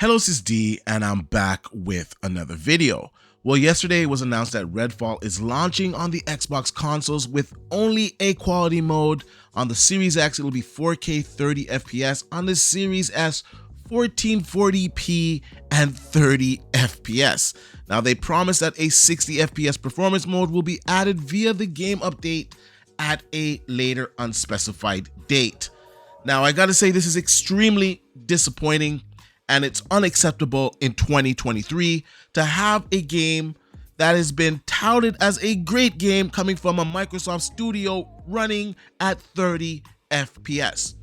Hello, this is D, and I'm back with another video. Well, yesterday it was announced that Redfall is launching on the Xbox consoles with only a quality mode. On the Series X, it'll be 4K 30 FPS. On the Series S, 1440p and 30 FPS. Now, they promise that a 60 FPS performance mode will be added via the game update at a later unspecified date. Now, I gotta say, this is extremely disappointing, and it's unacceptable in 2023 to have a game that has been touted as a great game coming from a Microsoft studio running at 30 FPS.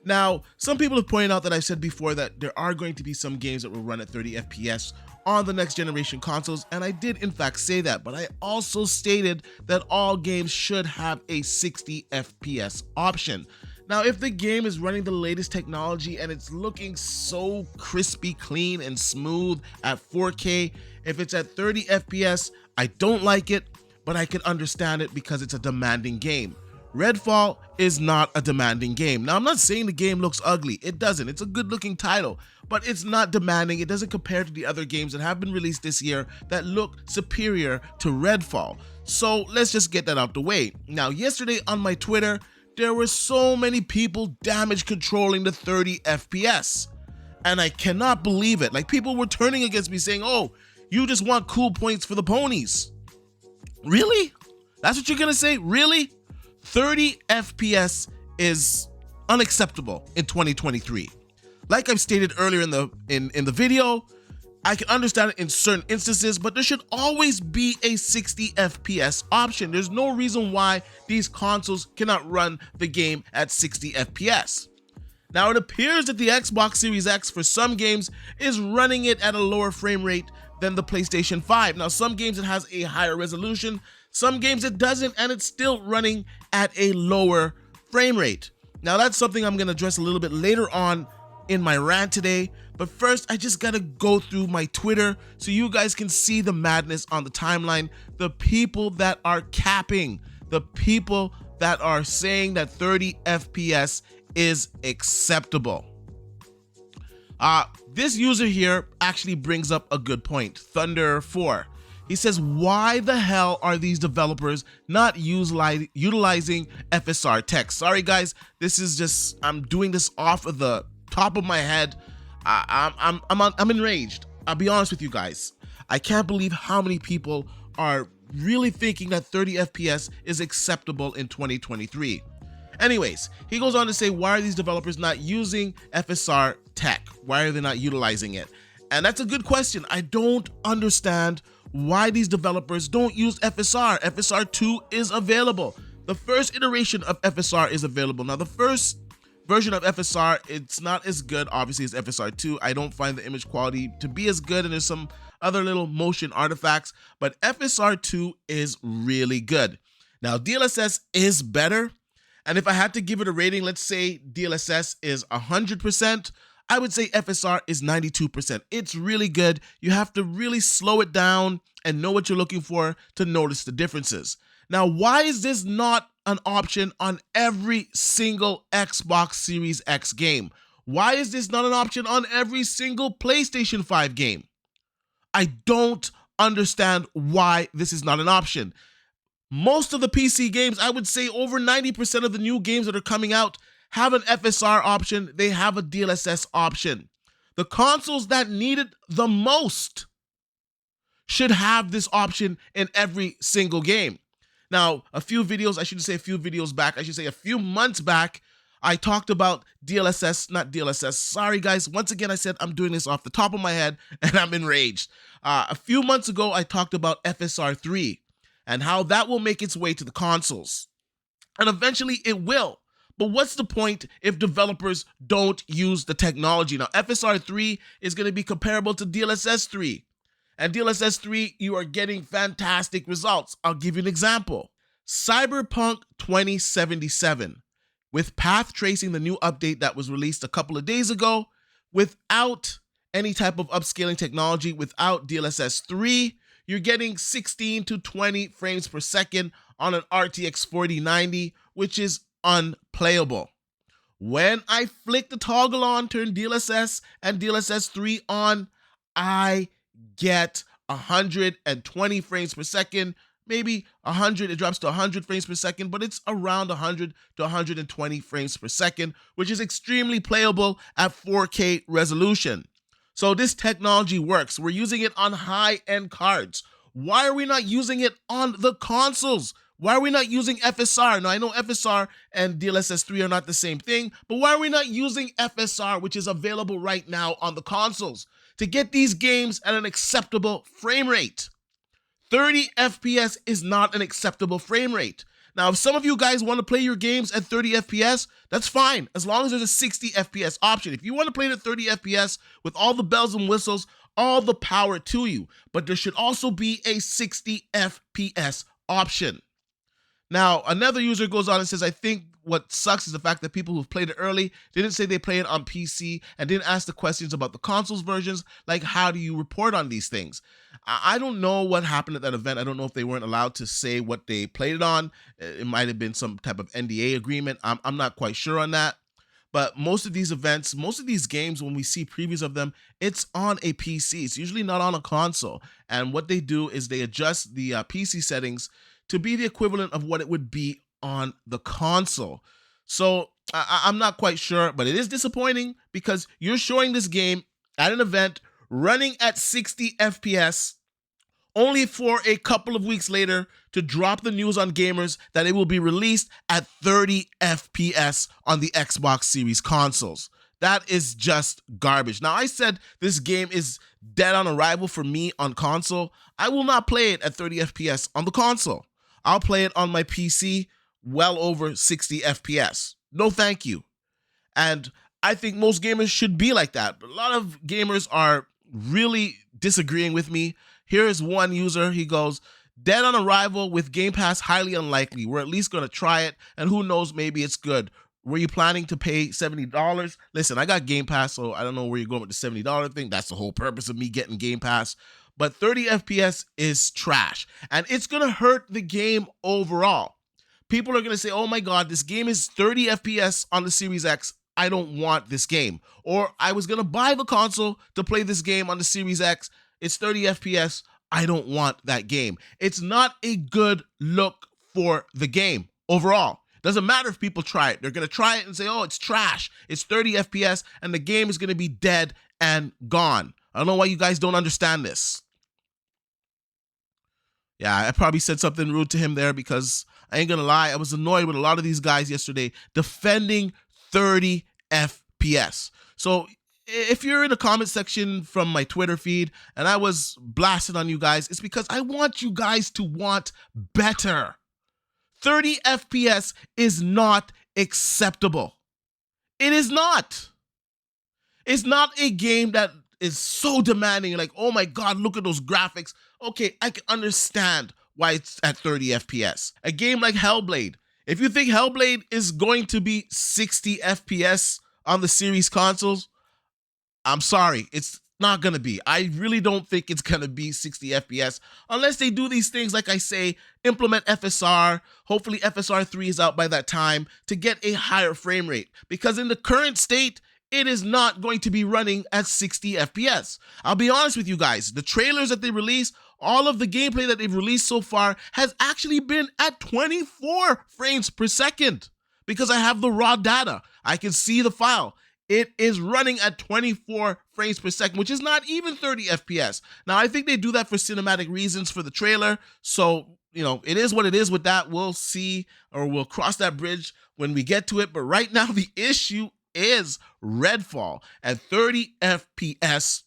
Now, some people have pointed out that I've said before that there are going to be some games that will run at 30 FPS on the next generation consoles, and I did in fact say that, but I also stated that all games should have a 60 FPS option. Now, if the game is running the latest technology and it's looking so crispy, clean, and smooth at 4K, if it's at 30 FPS, I don't like it, but I can understand it because it's a demanding game. Redfall is not a demanding game. Now, I'm not saying the game looks ugly. It doesn't. It's a good-looking title, but it's not demanding. It doesn't compare to the other games that have been released this year that look superior to Redfall. So let's just get that out the way. Now, yesterday on my Twitter, there were so many people damage controlling the 30 FPS. And I cannot believe it. Like, people were turning against me saying, oh, you just want cool points for the ponies. Really? That's what you're gonna say? Really? 30 FPS is unacceptable in 2023. Like I've stated earlier in the video, I can understand it in certain instances, but there should always be a 60 FPS option. There's no reason why these consoles cannot run the game at 60 FPS. Now, it appears that the Xbox Series X for some games is running it at a lower frame rate than the PlayStation 5. Now, some games it has a higher resolution, some games it doesn't, and it's still running at a lower frame rate. Now, that's something I'm gonna address a little bit later on in my rant today, but first I just gotta go through my Twitter so you guys can see the madness on the timeline, the people that are capping, the people that are saying that 30 FPS is acceptable. This user here actually brings up a good point, Thunder4. He says, why the hell are these developers not utilizing FSR tech? Sorry guys, this is just, I'm doing this off of the top of my head. I'm enraged. I'll be honest with you guys. I can't believe how many people are really thinking that 30 FPS is acceptable in 2023. Anyways, he goes on to say, why are these developers not using FSR tech? Why are they not utilizing it? And that's a good question. I don't understand why these developers don't use FSR. FSR 2 is available. The first iteration of FSR is available. Now, the first version of FSR, it's not as good, obviously, as FSR 2. I don't find the image quality to be as good, and there's some other little motion artifacts, but FSR 2 is really good. Now, DLSS is better, and if I had to give it a rating, let's say DLSS is 100%, I would say FSR is 92%. It's really good. You have to really slow it down and know what you're looking for to notice the differences. Now, why is this not an option on every single Xbox Series X game? Why is this not an option on every single PlayStation 5 game? I don't understand why this is not an option. Most of the PC games, I would say over 90% of the new games that are coming out have an FSR option, they have a DLSS option. The consoles that need it the most should have this option in every single game. Now, a few months back, I talked about DLSS. Sorry guys, once again I said I'm doing this off the top of my head and I'm enraged. A few months ago, I talked about FSR 3 and how that will make its way to the consoles. And eventually it will. But what's the point if developers don't use the technology? Now, FSR 3 is going to be comparable to DLSS 3. And DLSS 3, you are getting fantastic results. I'll give you an example. Cyberpunk 2077, with path tracing, the new update that was released a couple of days ago, without any type of upscaling technology, without DLSS 3, you're getting 16 to 20 frames per second on an RTX 4090, which is unplayable. When I flick the toggle on, turn DLSS and DLSS 3 on, I get 120 frames per second, maybe 100, it drops to 100 frames per second, but it's around 100 to 120 frames per second, which is extremely playable at 4K resolution. So this technology works. We're using it on high-end cards. Why are we not using it on the consoles? Why are we not using FSR? Now, I know FSR and DLSS 3 are not the same thing, but why are we not using FSR, which is available right now on the consoles, to get these games at an acceptable frame rate? 30 FPS is not an acceptable frame rate. Now, if some of you guys want to play your games at 30 FPS, that's fine, as long as there's a 60 FPS option. If you want to play it at 30 FPS with all the bells and whistles, all the power to you. But there should also be a 60 FPS option. Now, another user goes on and says, I think what sucks is the fact that people who've played it early didn't say they play it on PC and didn't ask the questions about the consoles versions, like how do you report on these things? I don't know what happened at that event. I don't know if they weren't allowed to say what they played it on. It might have been some type of NDA agreement. I'm not quite sure on that. But most of these events, most of these games, when we see previews of them, it's on a PC. It's usually not on a console. And what they do is they adjust the PC settings to be the equivalent of what it would be on the console. So I'm not quite sure, but it is disappointing because you're showing this game at an event running at 60 FPS, only for a couple of weeks later to drop the news on gamers that it will be released at 30 FPS on the Xbox Series consoles. That is just garbage. Now, I said this game is dead on arrival for me on console. I will not play it at 30 FPS on the console. I'll play it on my PC well over 60 FPS. No, thank you. And I think most gamers should be like that. But a lot of gamers are really disagreeing with me. Here is one user. He goes, dead on arrival with Game Pass, highly unlikely. We're at least going to try it. And who knows, maybe it's good. Were you planning to pay $70? Listen, I got Game Pass, so I don't know where you're going with the $70 thing. That's the whole purpose of me getting Game Pass. But 30 FPS is trash, and it's going to hurt the game overall. People are going to say, oh my God, this game is 30 FPS on the Series X. I don't want this game. Or I was going to buy the console to play this game on the Series X. It's 30 FPS. I don't want that game. It's not a good look for the game overall. Doesn't matter if people try it. They're going to try it and say, oh, it's trash. It's 30 FPS, and the game is going to be dead and gone. I don't know why you guys don't understand this. Yeah, I probably said something rude to him there because I ain't gonna lie, I was annoyed with a lot of these guys yesterday defending 30 FPS. So if you're in the comment section from my Twitter feed and I was blasting on you guys, it's because I want you guys to want better. 30 FPS is not acceptable. It is not. It's not a game that is so demanding, like, oh my God, look at those graphics. Okay, I can understand why it's at 30 FPS. A game like Hellblade, if you think Hellblade is going to be 60 FPS on the series consoles, I'm sorry, it's not gonna be. I really don't think it's gonna be 60 FPS unless they do these things, like I say, implement FSR. Hopefully FSR 3 is out by that time to get a higher frame rate, because in the current state, it is not going to be running at 60 FPS. I'll be honest with you guys, the trailers that they release, all of the gameplay that they've released so far has actually been at 24 frames per second because I have the raw data. I can see the file. It is running at 24 frames per second, which is not even 30 FPS. Now, I think they do that for cinematic reasons for the trailer. So, you know, it is what it is with that. We'll see, or we'll cross that bridge when we get to it. But right now, the issue is Redfall at 30 FPS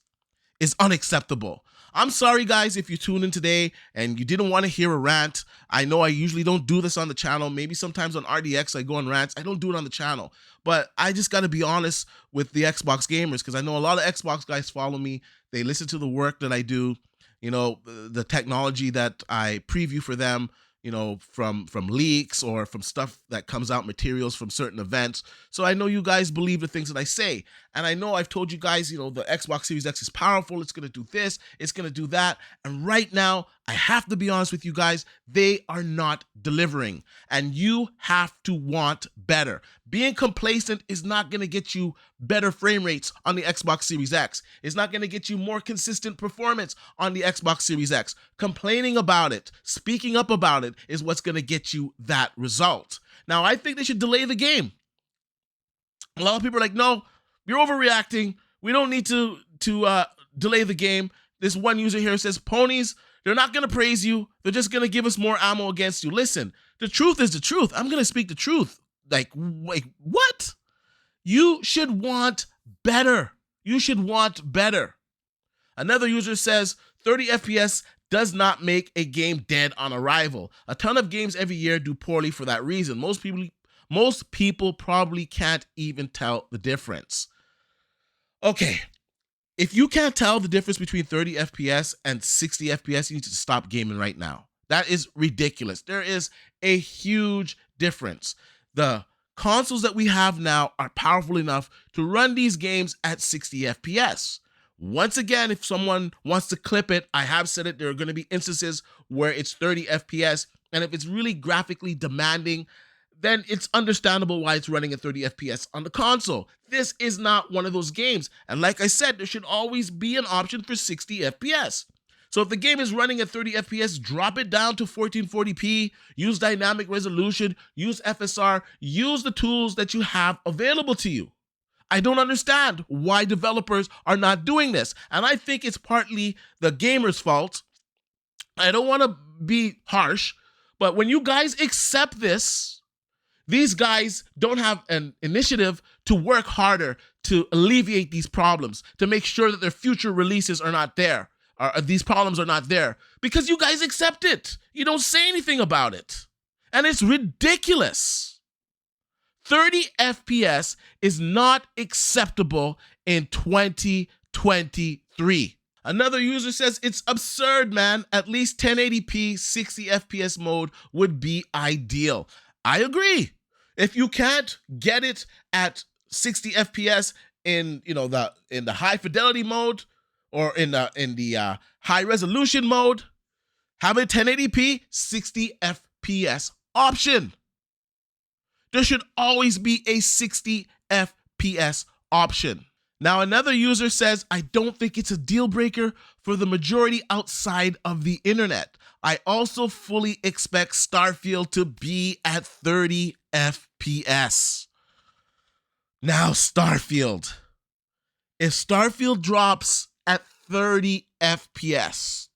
is unacceptable. I'm sorry, guys, if you tuned in today and you didn't want to hear a rant. I know I usually don't do this on the channel. Maybe sometimes on RDX I go on rants. I don't do it on the channel. But I just got to be honest with the Xbox gamers, because I know a lot of Xbox guys follow me. They listen to the work that I do, you know, the technology that I preview for them, you know, from leaks or from stuff that comes out, materials from certain events. So I know you guys believe the things that I say. And I know I've told you guys, you know, the Xbox Series X is powerful. It's going to do this. It's going to do that. And right now, I have to be honest with you guys, they are not delivering. And you have to want better. Being complacent is not going to get you better frame rates on the Xbox Series X. It's not going to get you more consistent performance on the Xbox Series X. Complaining about it, speaking up about it is what's going to get you that result. Now, I think they should delay the game. A lot of people are like, no, you're overreacting. We don't need to delay the game. This one user here says, ponies, they're not going to praise you. They're just going to give us more ammo against you. Listen, the truth is the truth. I'm going to speak the truth. Like, wait, what? You should want better. You should want better. Another user says 30 FPS does not make a game dead on arrival. A ton of games every year do poorly for that reason. Most people probably can't even tell the difference. Okay, if you can't tell the difference between 30 FPS and 60 FPS, you need to stop gaming right now. That is ridiculous. There is a huge difference. The consoles that we have now are powerful enough to run these games at 60 FPS. Once again, if someone wants to clip it, I have said it, there are going to be instances where it's 30 FPS, and if it's really graphically demanding, then it's understandable why it's running at 30 FPS on the console. This is not one of those games, and like I said, there should always be an option for 60 FPS. So if the game is running at 30 FPS, drop it down to 1440p, use dynamic resolution, use FSR, use the tools that you have available to you. I don't understand why developers are not doing this. And I think it's partly the gamer's fault. I don't want to be harsh, but when you guys accept this, these guys don't have an initiative to work harder to alleviate these problems, to make sure that their future releases are not there. These problems are not there because you guys accept it. You don't say anything about it. And it's ridiculous. 30 FPS is not acceptable in 2023. Another user says it's absurd, man. At least 1080p 60 FPS mode would be ideal. I agree. If you can't get it at 60 FPS in the high fidelity mode, or in the high resolution mode, have a 1080p 60 FPS option. There should always be a 60 FPS option. Now, another user says, I don't think it's a deal breaker for the majority outside of the internet. I also fully expect Starfield to be at 30 FPS. Now, Starfield. If Starfield drops at 30 FPS,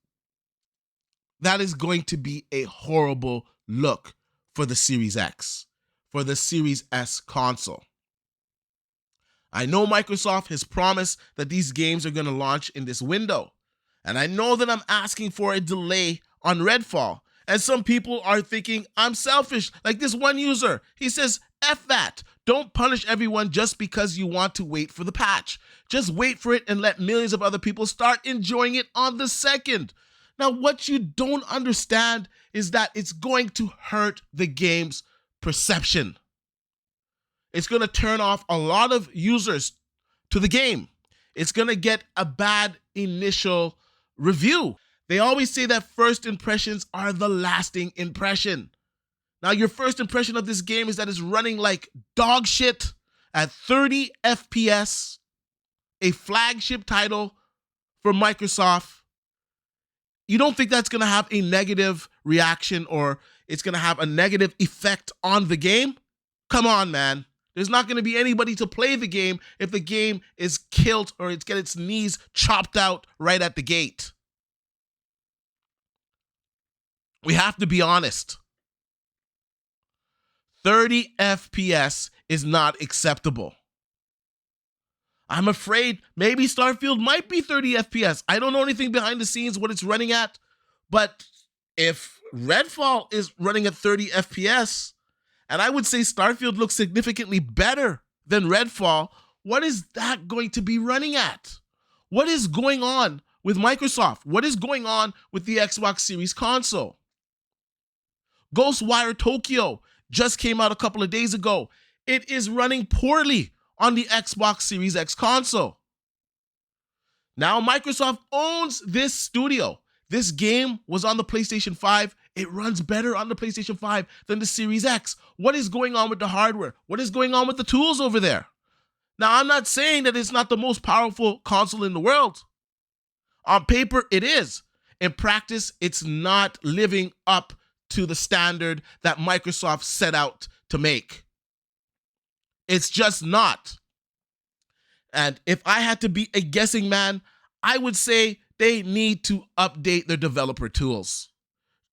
that is going to be a horrible look for the Series X, for the Series S console. I know Microsoft has promised that these games are going to launch in this window, and I know that I'm asking for a delay on Redfall, and some people are thinking I'm selfish, like this one user. He says, F that. Don't punish everyone just because you want to wait for the patch. Just wait for it and let millions of other people start enjoying it on the second. Now, what you don't understand is that it's going to hurt the game's perception. It's going to turn off a lot of users to the game. It's going to get a bad initial review. They always say that first impressions are the lasting impression. Now, your first impression of this game is that it's running like dog shit at 30 FPS, a flagship title for Microsoft. You don't think that's going to have a negative reaction or it's going to have a negative effect on the game? Come on, man. There's not going to be anybody to play the game if the game is killed or it's got its knees chopped out right at the gate. We have to be honest. 30 FPS is not acceptable. I'm afraid maybe Starfield might be 30 FPS. I don't know anything behind the scenes what it's running at, but if Redfall is running at 30 FPS, and I would say Starfield looks significantly better than Redfall, what is that going to be running at? What is going on with Microsoft? What is going on with the Xbox Series console? Ghostwire Tokyo just came out a couple of days ago. It is running poorly on the Xbox Series X console. Now, Microsoft owns this studio. This game was on the PlayStation 5. It runs better on the PlayStation 5 than the Series X. What is going on with the hardware? What is going on with the tools over there? Now, I'm not saying that it's not the most powerful console in the world. On paper, it is. In practice, it's not living up to the standard that Microsoft set out to make. It's just not. And if I had to be a guessing man, I would say they need to update their developer tools,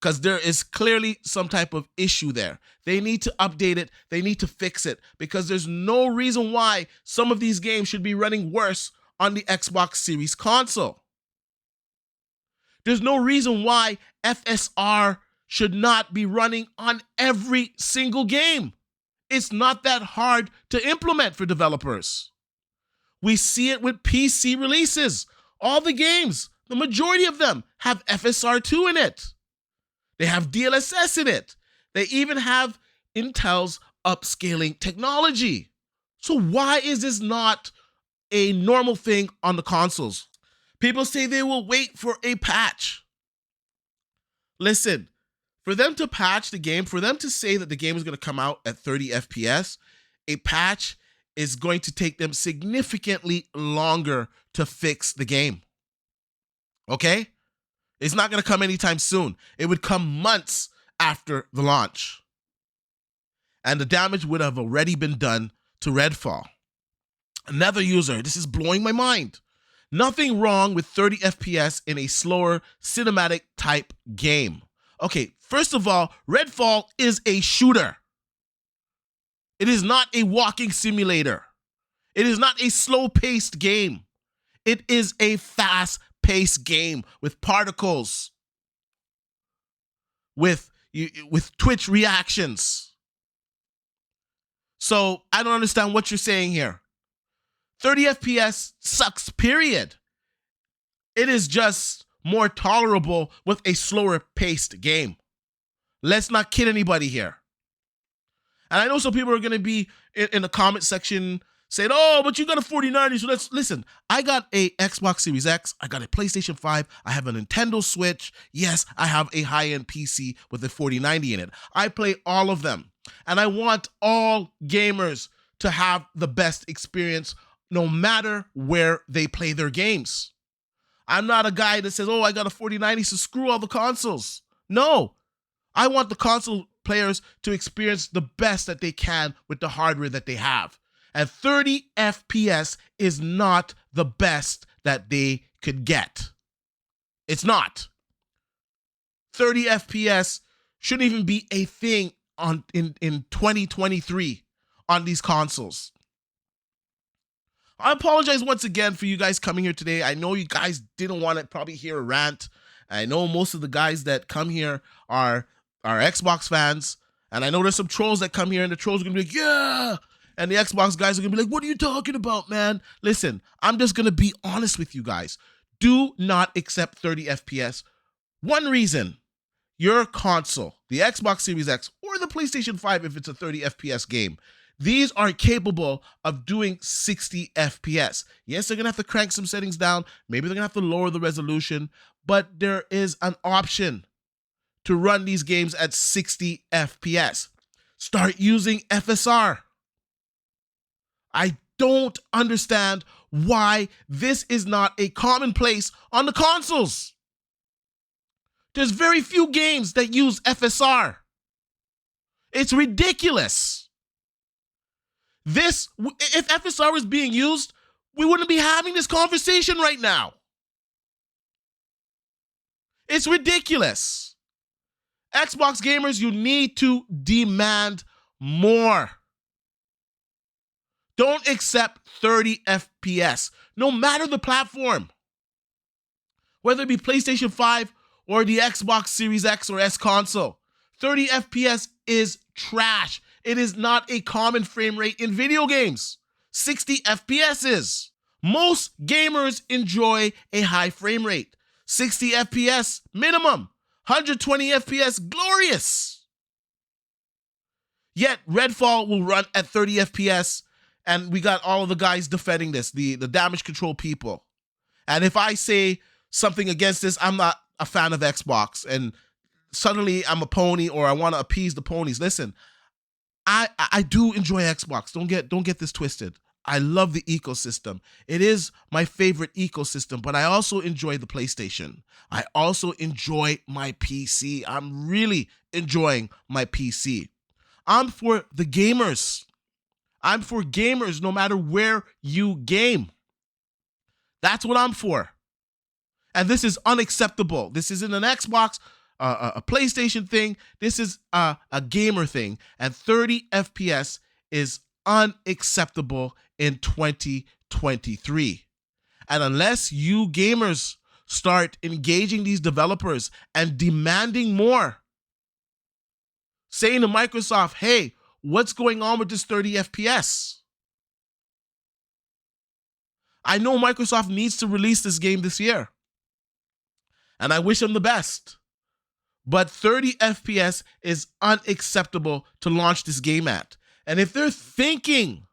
because there is clearly some type of issue there. They need to update it. They need to fix it, because there's no reason why some of these games should be running worse on the Xbox Series console. There's no reason why FSR should not be running on every single game. It's not that hard to implement for developers. We see it with PC releases. All the games, the majority of them, have FSR2 in it. They have DLSS in it. They even have Intel's upscaling technology. So why is this not a normal thing on the consoles? People say they will wait for a patch. Listen, for them to patch the game, for them to say that the game is going to come out at 30 FPS, a patch is going to take them significantly longer to fix the game. Okay? It's not going to come anytime soon. It would come months after the launch. And the damage would have already been done to Redfall. Another user, this is blowing my mind. Nothing wrong with 30 FPS in a slower cinematic type game. Okay, first of all, Redfall is a shooter. It is not a walking simulator. It is not a slow-paced game. It is a fast-paced game with particles, with twitch reactions. So I don't understand what you're saying here. 30 FPS sucks, period. It is just more tolerable with a slower-paced game. Let's not kid anybody here. And I know some people are going to be in the comment section saying, oh, but you got a 4090, so let's listen. I got a Xbox Series X. I got a PlayStation 5. I have a Nintendo Switch. Yes, I have a high-end PC with a 4090 in it. I play all of them. And I want all gamers to have the best experience no matter where they play their games. I'm not a guy that says, oh, I got a 4090, so screw all the consoles. No, I want the console players to experience the best that they can with the hardware that they have. And 30 FPS is not the best that they could get. It's not. 30 FPS shouldn't even be a thing in 2023 on these consoles. I apologize once again for you guys coming here today. I know you guys didn't want to probably hear a rant. I know most of the guys that come here are Xbox fans. And I know there's some trolls that come here and the trolls are going to be like, yeah. And the Xbox guys are going to be like, what are you talking about, man? Listen, I'm just going to be honest with you guys. Do not accept 30 FPS. One reason, your console, the Xbox Series X or the PlayStation 5 if it's a 30 FPS game, these are capable of doing 60 FPS. Yes, they're going to have to crank some settings down. Maybe they're going to have to lower the resolution. But there is an option to run these games at 60 FPS. Start using FSR. I don't understand why this is not a commonplace on the consoles. There's very few games that use FSR. It's ridiculous. If FSR was being used, we wouldn't be having this conversation right now. It's ridiculous. Xbox gamers, you need to demand more. Don't accept 30 FPS, no matter the platform. Whether it be PlayStation 5 or the Xbox Series X or S console, 30 FPS is trash. It is not a common frame rate in video games. 60 FPS is. Most gamers enjoy a high frame rate. 60 FPS minimum. 120 FPS glorious. Yet Redfall will run at 30 FPS, and we got all of the guys defending this, the damage control people. And if I say something against this, I'm not a fan of Xbox. And suddenly I'm a pony or I want to appease the ponies. Listen, I do enjoy Xbox. Don't get this twisted. I love the ecosystem. It is my favorite ecosystem, but I also enjoy the PlayStation. I also enjoy my PC. I'm really enjoying my PC. I'm for the gamers. I'm for gamers no matter where you game. That's what I'm for. And this is unacceptable. This isn't an Xbox, a PlayStation thing. This is a gamer thing. And 30 FPS is unacceptable in 2023. And unless you gamers start engaging these developers and demanding more, saying to Microsoft, hey, what's going on with this 30 FPS? I know Microsoft needs to release this game this year, and I wish them the best. But 30 FPS is unacceptable to launch this game at. And if they're thinking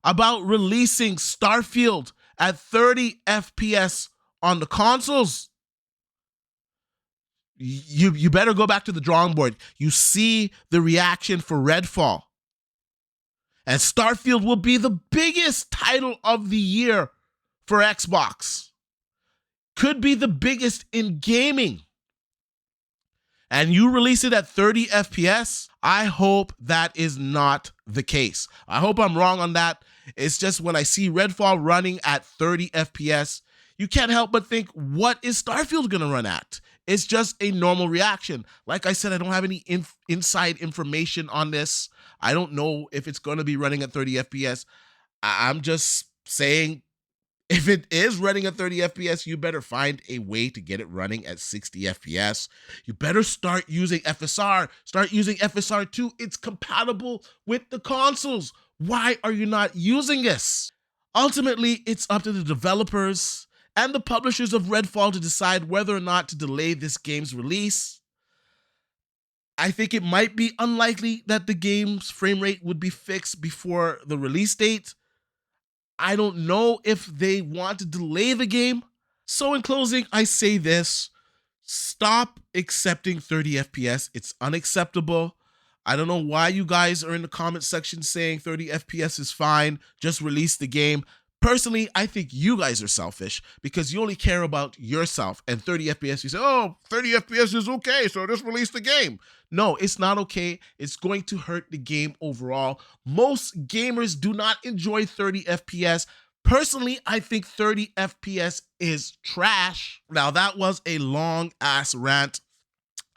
about releasing Starfield at 30 FPS on the consoles, you better go back to the drawing board. You see the reaction for Redfall. And Starfield will be the biggest title of the year for Xbox. Could be the biggest in gaming. And you release it at 30 FPS, I hope that is not the case. I hope I'm wrong on that. It's just when I see Redfall running at 30 FPS, you can't help but think, what is Starfield going to run at? It's just a normal reaction. Like I said, I don't have any inside information on this. I don't know if it's going to be running at 30 FPS. I'm just saying, if it is running at 30 FPS, you better find a way to get it running at 60 FPS. You better start using FSR. Start using FSR2. It's compatible with the consoles. Why are you not using this? Ultimately, it's up to the developers and the publishers of Redfall to decide whether or not to delay this game's release. I think it might be unlikely that the game's frame rate would be fixed before the release date. I don't know if they want to delay the game. So in closing, I say this: stop accepting 30 FPS. It's unacceptable. I don't know why you guys are in the comment section saying 30 FPS is fine, just release the game. Personally, I think you guys are selfish because you only care about yourself. And 30 FPS, you say, oh, 30 FPS is okay, so just release the game. No, it's not okay. It's going to hurt the game overall. Most gamers do not enjoy 30 FPS. Personally, I think 30 FPS is trash. Now, that was a long-ass rant.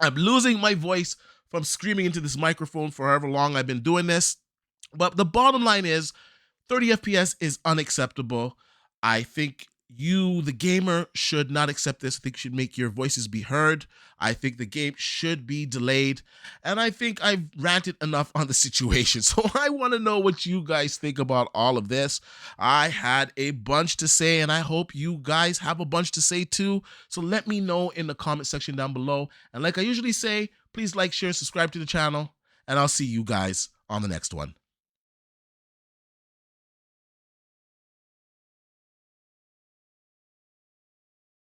I'm losing my voice from screaming into this microphone for however long I've been doing this. But the bottom line is, 30 FPS is unacceptable. I think you, the gamer, should not accept this. I think you should make your voices be heard. I think the game should be delayed. And I think I've ranted enough on the situation. So I want to know what you guys think about all of this. I had a bunch to say, and I hope you guys have a bunch to say too. So let me know in the comment section down below. And like I usually say, please like, share, subscribe to the channel, and I'll see you guys on the next one.